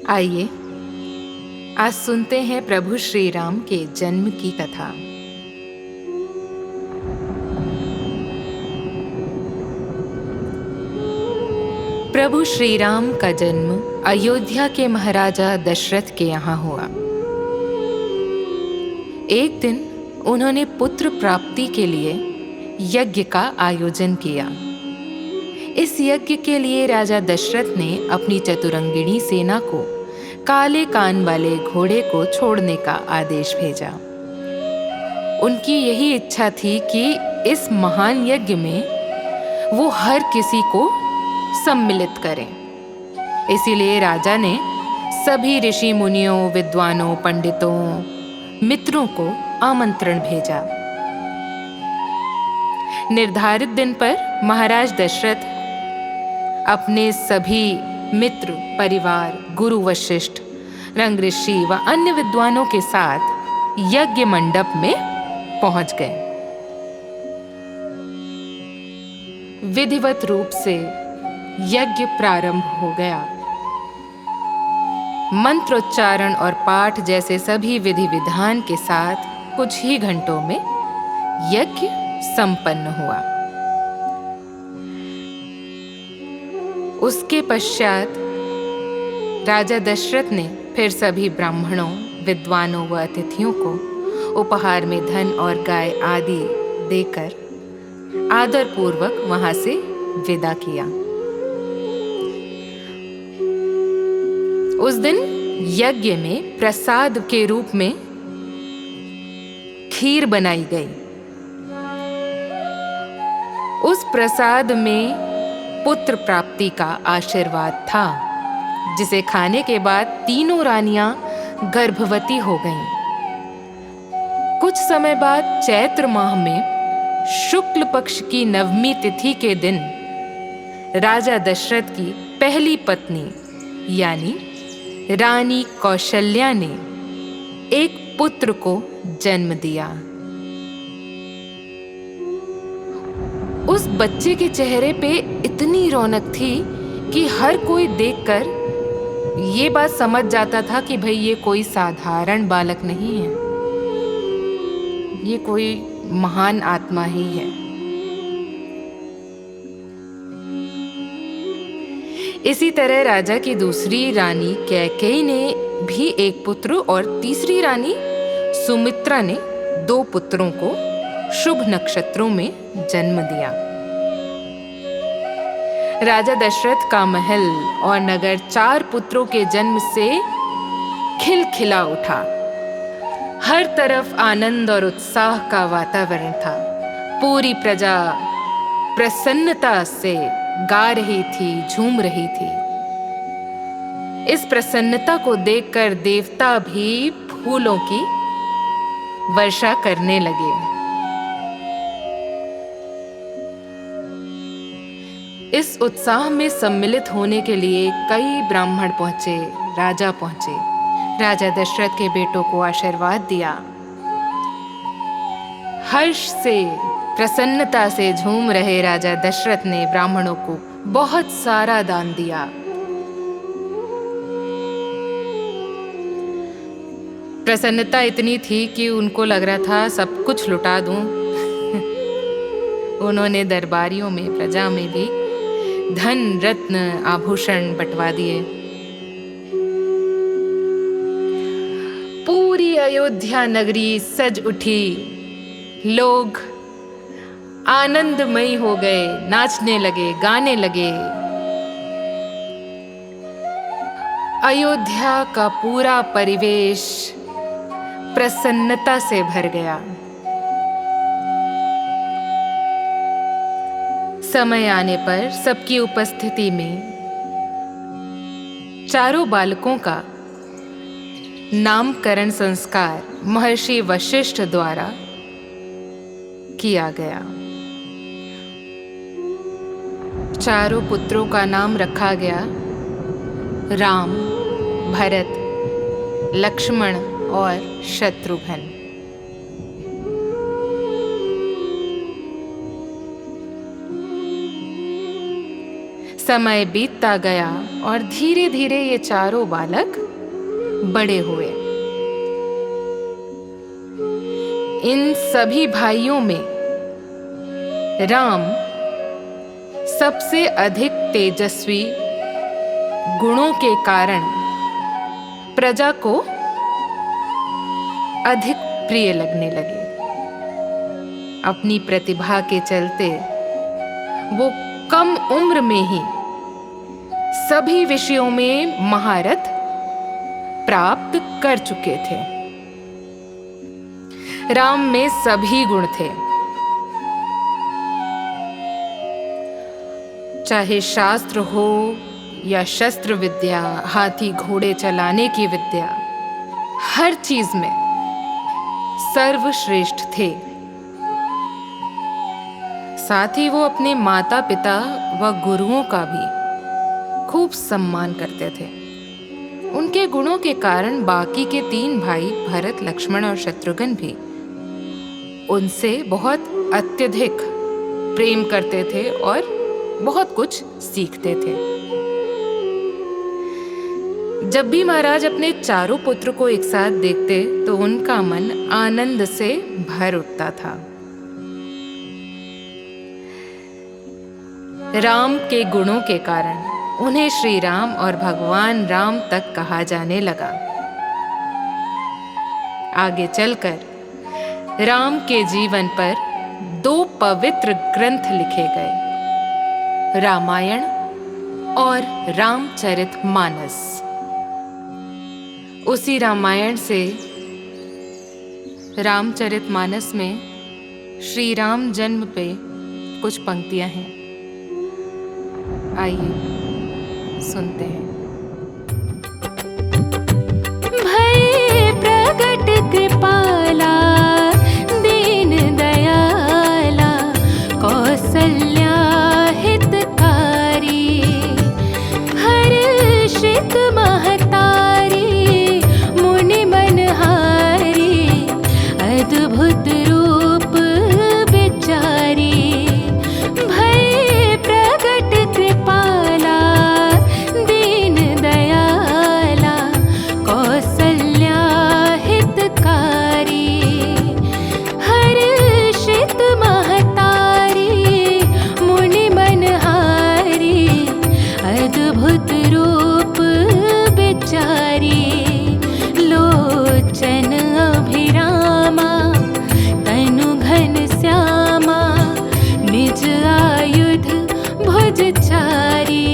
आइए आज सुनते हैं प्रभु श्री राम के जन्म की कथा। प्रभु श्री राम का जन्म अयोध्या के महाराजा दशरथ के यहाँ हुआ। एक दिन उन्होंने पुत्र प्राप्ति के लिए यज्ञ का आयोजन किया। इस यज्ञ के लिए राजा दशरथ ने अपनी चतुरंगिणी सेना को काले कान वाले घोड़े को छोड़ने का आदेश भेजा। उनकी यही इच्छा थी कि इस महान यज्ञ में वो हर किसी को सम्मिलित करें। इसीलिए राजा ने सभी ऋषि मुनियों, विद्वानों, पंडितों, मित्रों को आमंत्रण भेजा। निर्धारित दिन पर महाराज दशरथ अपने सभी मित्र, परिवार, गुरु वशिष्ठ, रंग ऋषि व अन्य विद्वानों के साथ यज्ञ मंडप में पहुंच गए। विधिवत रूप से यज्ञ प्रारंभ हो गया। मंत्रोच्चारण और पाठ जैसे सभी विधि विधान के साथ कुछ ही घंटों में यज्ञ संपन्न हुआ। उसके पश्चात राजा दशरथ ने फिर सभी ब्राह्मणों, विद्वानों व अतिथियों को उपहार में धन और गाय आदि देकर आदरपूर्वक वहां से विदा किया। उस दिन यज्ञ में प्रसाद के रूप में खीर बनाई गई। उस प्रसाद में पुत्र प्राप्ति का आशीर्वाद था, जिसे खाने के बाद तीनों रानियां गर्भवती हो गईं। कुछ समय बाद चैत्र माह में शुक्ल पक्ष की नवमी तिथि के दिन राजा दशरथ की पहली पत्नी यानी रानी कौशल्या ने एक पुत्र को जन्म दिया। उस बच्चे के चेहरे पे इतनी रौनक थी कि हर कोई देखकर ये बात समझ जाता था कि भाई ये कोई साधारण बालक नहीं है, ये कोई महान आत्मा ही है। इसी तरह राजा की दूसरी रानी कैकेयी ने भी एक पुत्र और तीसरी रानी सुमित्रा ने 2 पुत्रों को शुभ नक्षत्रों में जन्म दिया। राजा दशरथ का महल और नगर 4 पुत्रों के जन्म से खिलखिला उठा। हर तरफ आनंद और उत्साह का वातावरण था। पूरी प्रजा प्रसन्नता से गा रही थी, झूम रही थी। इस प्रसन्नता को देखकर देवता भी फूलों की वर्षा करने लगे। इस उत्साह में सम्मिलित होने के लिए कई ब्राह्मण पहुंचे, राजा पहुंचे। राजा दशरथ के बेटों को आशीर्वाद दिया। हर्ष से, प्रसन्नता से झूम रहे राजा दशरथ ने ब्राह्मणों को बहुत सारा दान दिया। प्रसन्नता इतनी थी कि उनको लग रहा था सब कुछ लुटा दूं। उन्होंने दरबारियों में, प्रजा में भी धन, रत्न, आभूषण बंटवा दिए। पूरी अयोध्या नगरी सज उठी। लोग आनंदमयी हो गए, नाचने लगे, गाने लगे। अयोध्या का पूरा परिवेश प्रसन्नता से भर गया। समय आने पर सबकी उपस्थिति में चारों बालकों का नामकरण संस्कार महर्षि वशिष्ठ द्वारा किया गया। चारों पुत्रों का नाम रखा गया राम, भरत, लक्ष्मण और शत्रुघ्न। समय बीतता गया और धीरे धीरे ये चारों बालक बड़े हुए। इन सभी भाइयों में राम सबसे अधिक तेजस्वी गुणों के कारण प्रजा को अधिक प्रिय लगने लगे। अपनी प्रतिभा के चलते वो कम उम्र में ही सभी विषयों में महारत प्राप्त कर चुके थे। राम में सभी गुण थे, चाहे शास्त्र हो या शस्त्र विद्या, हाथी घोड़े चलाने की विद्या, हर चीज में सर्वश्रेष्ठ थे। साथ ही वो अपने माता पिता व गुरुओं का भी खूब सम्मान करते थे। उनके गुणों के कारण बाकी के 3 भाई भरत, लक्ष्मण और शत्रुघ्न भी उनसे बहुत अत्यधिक प्रेम करते थे और बहुत कुछ सीखते थे। जब भी महाराज अपने चारों पुत्र को एक साथ देखते तो उनका मन आनंद से भर उठता था। राम के गुणों के कारण उन्हें श्री राम और भगवान राम तक कहा जाने लगा। आगे चलकर राम के जीवन पर 2 पवित्र ग्रंथ लिखे गए, रामायण और रामचरितमानस। उसी रामायण से रामचरितमानस में श्री राम जन्म पे कुछ पंक्तियां हैं। आइए सुनते हैं। भय प्रगट कृपाला, दीन दयाला, कौसल्या हितकारी, हर्षित महतारी, मुनि मनहारी, अद्भुत रूप विचारी। भय प्रगट कृपाला, दीन दयाला, कौसल्या हितकारी, हर्षित महतारी, मुनि मनहारी, अद्भुत रूप विचारी। लोचन अभिरामा, तनु घन श्यामा, निज आयुध भुजचारी,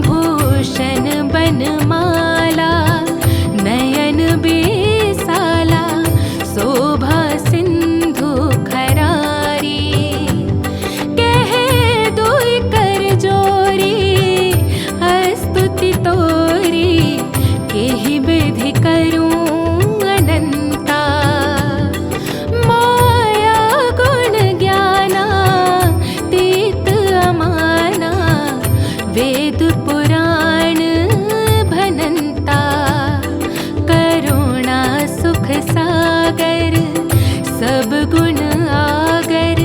भूषण बनमाला, नयन बेसाला, शोभा सिंधु खरारी। कहे दुई कर जोरी, स्तुति तोरी, केहि विधि करूं अनंता। माया गुण ज्ञाना, तीत अमाना, वेद पुराण भनंता। करुणा सुख सागर, सब गुण आगर,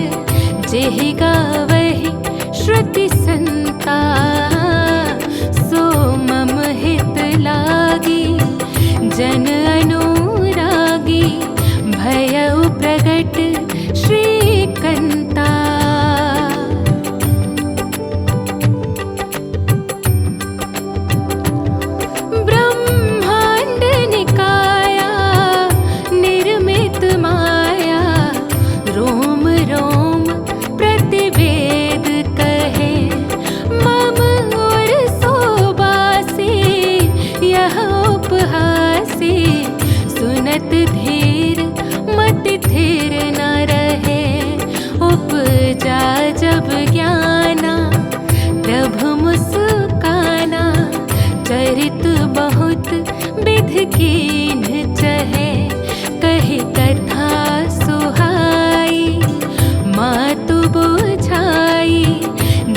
जेहि गावहि श्रुति संता। सो मम हित लागी, जन अनुरागी, भयउ प्रगट श्रीकंता। ब्रह्मांड निकाया, निर्मित माया, रोम रोम प्रतिवेद कहे। मम और सोबासी, यह उपहासी, सुनत धीर मति थिर न रहे। उपजा जब ज्ञाना, प्रभु मुस्काना, चरित बहुत विध कीन चहे। कही कथा सुहाई, मातु बुझाई,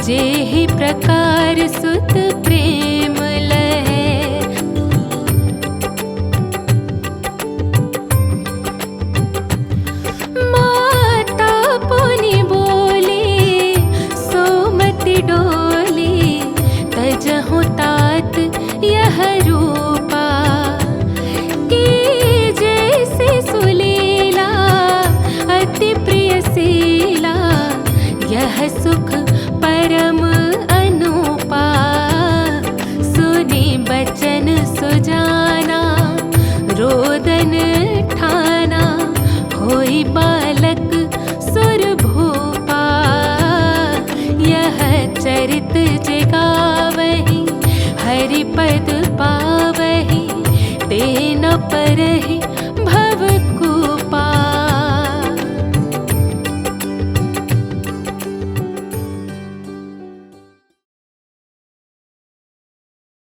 जेहि प्रकार सुत प्रेम लहे। माता पुनि बोली, सोमति डोली, बालक सुर भूपा, यह चरित जे गावहि हरि पद पावहि, ते न परहि